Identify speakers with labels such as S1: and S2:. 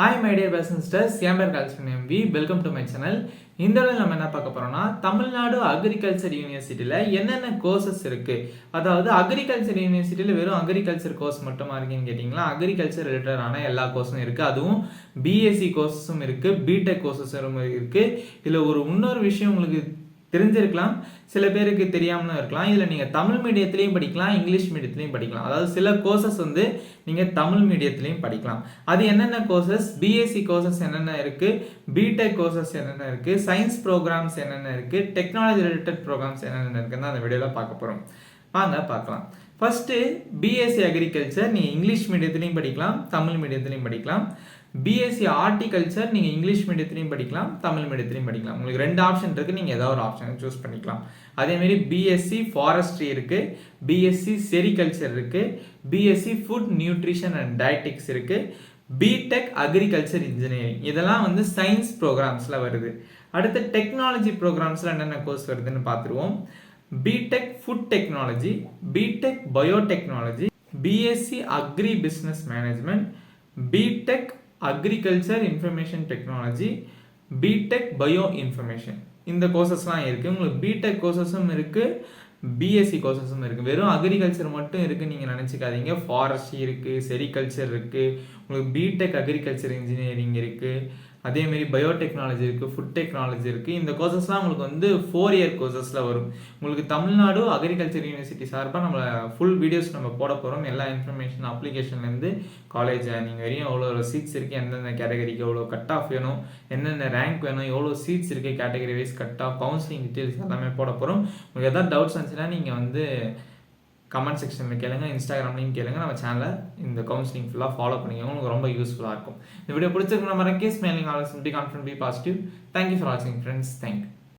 S1: Hi my dear business N MP welcome to my channel. இந்த வீடியோவில் நம்ம என்ன பார்க்க போறோம்னா தமிழ்நாடு அக்ரிகல்ச்சர் யூனிவர்சிட்டியில் என்னென்ன கோர்சஸ் இருக்கு, அதாவது அக்ரிகல்ச்சர் யூனிவர்சிட்டியில் வெறும் அக்ரிகல்ச்சர் கோர்ஸ் மட்டுமா இருக்குன்னு கேட்டிங்களா, அக்ரிகல்ச்சர் ரிலேட்டடான எல்லா கோர்ஸும் இருக்கு. அதுவும் பிஎஸ்சி கோர்சஸும் இருக்கு, பிடெக் கோர்சஸும் இருக்கு. இதில் இன்னொரு விஷயம் உங்களுக்கு தெரிஞ்சிருக்கலாம், சில பேருக்கு தெரியாமலும் இருக்கலாம். இதில் நீங்கள் தமிழ் மீடியத்திலையும் படிக்கலாம், இங்கிலீஷ் மீடியத்திலையும் படிக்கலாம். அதாவது சில கோர்சஸ் நீங்கள் தமிழ் மீடியத்திலையும் படிக்கலாம். அது என்னென்ன கோர்சஸ், பிஎஸ்சி கோர்சஸ் என்னென்ன இருக்குது, பிடெக் கோர்சஸ் என்னென்ன இருக்குது, சயின்ஸ் ப்ரோக்ராம்ஸ் என்னென்ன இருக்குது, டெக்னாலஜி ரிலேட்டட் ப்ரோக்ராம்ஸ் என்னென்ன இருக்குன்னு அந்த வீடியோவில் பார்க்க போகிறோம். வாங்க பார்க்கலாம். ஃபர்ஸ்ட்டு பிஎஸ்சி அக்ரிகல்ச்சர் நீங்கள் இங்கிலீஷ் மீடியத்திலையும் படிக்கலாம், தமிழ் மீடியத்திலையும் படிக்கலாம். பிஎஸ்சி ஹார்டிகல்ச்சர் நீங்கள் இங்கிலீஷ் மீடியத்திலையும் படிக்கலாம், தமிழ் மீடியத்திலையும் படிக்கலாம். உங்களுக்கு ரெண்டு ஆப்ஷன் இருக்குது, நீங்கள் ஏதாவது ஒரு ஆப்ஷனை சூஸ் பண்ணிக்கலாம். அதேமாரி பிஎஸ்சி ஃபாரஸ்ட்ரி இருக்குது, பிஎஸ்சி செரிகல்ச்சர் இருக்குது, BSc food nutrition and dietetics இருக்குது, பிடெக் அக்ரிகல்ச்சர் இன்ஜினியரிங். இதெல்லாம் சயின்ஸ் ப்ரோக்ராம்ஸில் வருது. அடுத்து டெக்னாலஜி ப்ரோக்ராம்ஸில் என்னென்ன கோர்ஸ் வருதுன்னு பார்த்துருவோம். BTech food technology, BTech biotechnology, BSc agri business management, BTech agriculture information technology, BTech bio information. இந்த கோர்சஸ்லாம் இருக்குது. உங்களுக்கு பிடெக் கோர்சஸும் இருக்குது, பிஎஸ்சி கோர்சஸும் இருக்குது. வெறும் அக்ரிகல்ச்சர் மட்டும் இருக்குன்னு நீங்கள் நினச்சிக்காதீங்க. ஃபாரஸ்ட்ரி இருக்குது, செரிகல்ச்சர் இருக்குது, உங்களுக்கு பிடெக் அக்ரிகல்ச்சர் இன்ஜினியரிங் இருக்குது, அதேமாரி பயோடெக்னாலஜி இருக்குது, ஃபுட் டெக்னாலஜி இருக்குது. இந்த கோர்சஸ்லாம் உங்களுக்கு 4 இயர் கோர்சஸில் வரும். உங்களுக்கு தமிழ்நாடு அக்ரிகல்ச்சர் யூனிவர்சிட்டி சார்பாக நம்ம ஃபுல் வீடியோஸ் நம்ம போட போகிறோம். எல்லா இன்ஃபர்மேஷன் அப்ளிகேஷன்லேருந்து காலேஜ் நீங்கள் வரையும் எவ்வளோ சீட்ஸ் இருக்குது, எந்தெந்த கேட்டகரிக்கு எவ்வளோ கட் ஆஃப் வேணும், என்னென்ன ரேங்க் வேணும், எவ்வளோ சீட்ஸ் இருக்குது, category wise cut off, counselling details எல்லாமே போட போகிறோம். உங்களுக்கு எதாவது டவுட்ஸ் இருந்துச்சுன்னா நீங்கள் கமெண்ட் செக்ஷனில் கேளுங்க, இன்ஸ்டாகிராம்லையும் கேளுங்க. நம்ம சேனலை இந்த கவுன்சிலிங் ஃபுல்லாக ஃபாலோ பண்ணிக்கோங்க, உங்களுக்கு ரொம்ப யூஸ்ஃபுல்லாக இருக்கும். இந்த வீடியோ பிடிச்சிருக்கு நம்ம கேஸ் மேலிங் always be confident, be positive. Thank you for வாட்சிங் ஃப்ரெண்ட்ஸ். தேங்க்யூ.